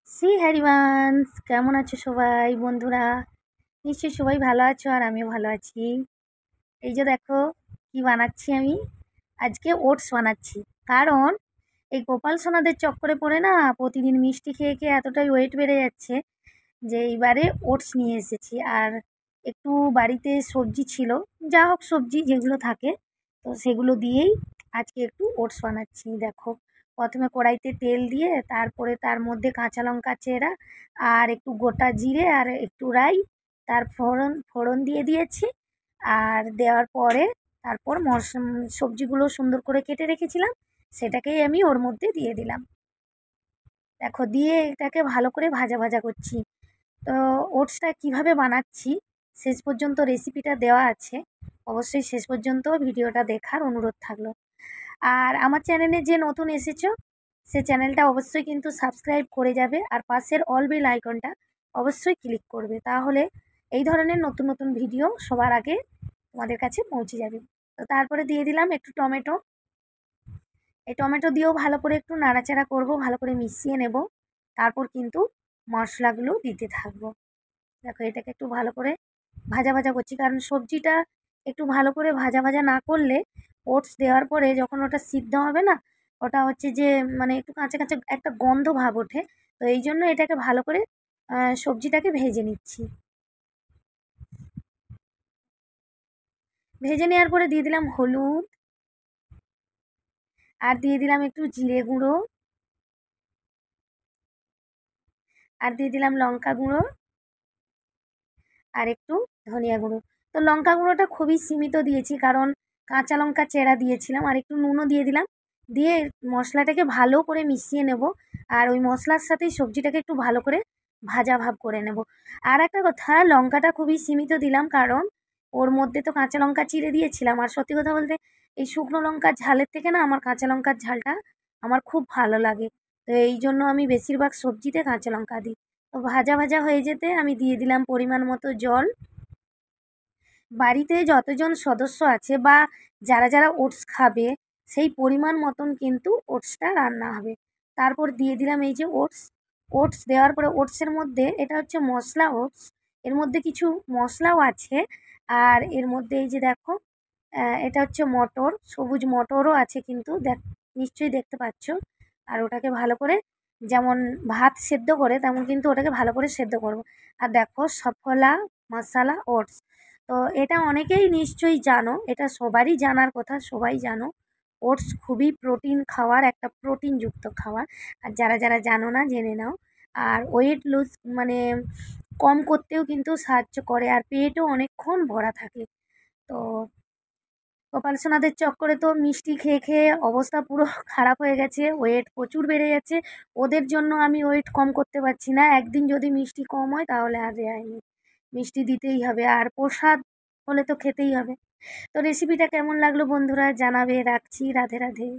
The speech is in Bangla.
সি হ্যারিবান্স, কেমন আছো সবাই বন্ধুরা? নিশ্চয়ই সবাই ভালো আছো আর আমিও ভালো আছি। এই যে দেখো কি বানাচ্ছি আমি। আজকে ওটস বানাচ্ছি। কারণ এই গোপাল সোনাদের চক্করে পড়ে না প্রতিদিন মিষ্টি খেয়ে খেয়ে এতটাই ওয়েট বেড়ে যাচ্ছে যে এইবারে ওটস নিয়ে এসেছি। আর একটু বাড়িতে সবজি ছিল, যা হোক সবজি যেগুলো থাকে, তো সেগুলো দিয়েই আজকে একটু ওটস বানাচ্ছি। দেখো, প্রথমে কড়াইতে তেল দিয়ে তারপরে তার মধ্যে কাঁচা লঙ্কা চেরা আর একটু গোটা জিরে আর একটু রাই, তার ফোড়ন ফোড়ন দিয়ে দিয়েছি। আর দেওয়ার পরে তারপর সবজিগুলো সুন্দর করে কেটে রেখেছিলাম, সেটাকেই আমি ওর মধ্যে দিয়ে দিলাম। দেখো, দিয়ে এটাকে ভালো করে ভাজা ভাজা করছি। তো ওটসটা কিভাবে বানাচ্ছি শেষ পর্যন্ত রেসিপিটা দেওয়া আছে, অবশ্যই শেষ পর্যন্ত ভিডিওটা দেখার অনুরোধ থাকলো। আর আমার চ্যানেলে যে নতুন এসেছো, সে চ্যানেলটা অবশ্যই কিন্তু সাবস্ক্রাইব করে যাবে আর পাশের অল বেল আইকনটা অবশ্যই ক্লিক করবে, তাহলে এই ধরনের নতুন নতুন ভিডিও সবার আগে তোমাদের কাছে পৌঁছে যাবে। তো তারপরে দিয়ে দিলাম একটু টমেটো। এই টমেটো দিয়েও ভালো করে একটু নাড়াচাড়া করব, ভালো করে মিশিয়ে নেব। তারপর কিন্তু মশলাগুলো দিতে থাকবো। দেখো, এটাকে একটু ভালো করে ভাজা ভাজা করছি, কারণ সবজিটা একটু ভালো করে ভাজা ভাজা না করলে ওটস দেওয়ার পরে যখন ওটা সিদ্ধ হবে না, ওটা হচ্ছে যে মানে একটু কাঁচা কাঁচা একটা গন্ধ ভাব ওঠে। তো এই জন্য এটাকে ভালো করে সবজিটাকে ভেজে নিচ্ছি। ভেজে নেওয়ার পরে দিয়ে দিলাম হলুদ, আর দিয়ে দিলাম একটু জিরে গুঁড়ো, আর দিয়ে দিলাম লঙ্কা গুঁড়ো, আর একটু ধনিয়া গুঁড়ো। তো লঙ্কা গুঁড়োটা খুবই সীমিত দিয়েছি, কারণ কাঁচা লঙ্কা চেরা দিয়েছিলাম। আর একটু নুনও দিয়ে দিলাম, দিয়ে মশলাটাকে ভালো করে মিশিয়ে নেব। আর ওই মশলার সাথেই সবজিটাকে একটু ভালো করে ভাজা ভাব করে নেব। আর একটা কথা, লঙ্কাটা খুবই সীমিত দিলাম, কারণ ওর মধ্যে তো কাঁচা লঙ্কা চিড়ে দিয়েছিলাম। আর সত্যি কথা বলতে, এই শুকনো লঙ্কার ঝালের থেকে না আমার কাঁচা লঙ্কার ঝালটা আমার খুব ভালো লাগে। তো এই জন্য আমি বেশিরভাগ সবজিতে কাঁচা লঙ্কা দিই। তো ভাজা ভাজা হয়ে যেতে আমি দিয়ে দিলাম পরিমাণ মতো জল। বাড়িতে যতজন সদস্য আছে বা যারা যারা ওটস খাবে, সেই পরিমাণ মতন কিন্তু ওটসটা রান্না হবে। তারপর দিয়ে দিলাম এই যে ওটস। ওটস দেওয়ার পরে ওটসের মধ্যে, এটা হচ্ছে মশলা ওটস, এর মধ্যে কিছু মশলাও আছে। আর এর মধ্যে এই যে দেখো, এটা হচ্ছে মটর, সবুজ মটরও আছে কিন্তু, নিশ্চয়ই দেখতে পাচ্ছ। আর ওটাকে ভালো করে, যেমন ভাত সেদ্ধ করে তেমন কিন্তু ওটাকে ভালো করে সেদ্ধ করব। আর দেখো, সফলা মশালা ওটস। তো এটা অনেকেই নিশ্চয়ই জানো, এটা সবারই জানার কথা, সবাই জানো। ওটস খুবই প্রোটিন খাওয়ার, একটা প্রোটিনযুক্ত খাবার। আর যারা যারা জানো না, জেনে নাও। আর ওয়েট লুজ মানে কম করতেও কিন্তু সাহায্য করে, আর পেটও অনেকক্ষণ ভরা থাকে। তো গোপাল সোনাদের চক্করে তো মিষ্টি খেয়ে খেয়ে অবস্থা পুরো খারাপ হয়ে গেছে, ওয়েট প্রচুর বেড়ে যাচ্ছে। ওদের জন্য আমি ওয়েট কম করতে পারছি না। একদিন যদি মিষ্টি কম হয় তাহলে আর রেহাই নেই, মিষ্টি দিতেই হবে, আর প্রসাদ হলে তো খেতেই হবে। তো রেসিপিটা কেমন লাগলো বন্ধুরা জানাবে। রাখছি, রাধে রাধে।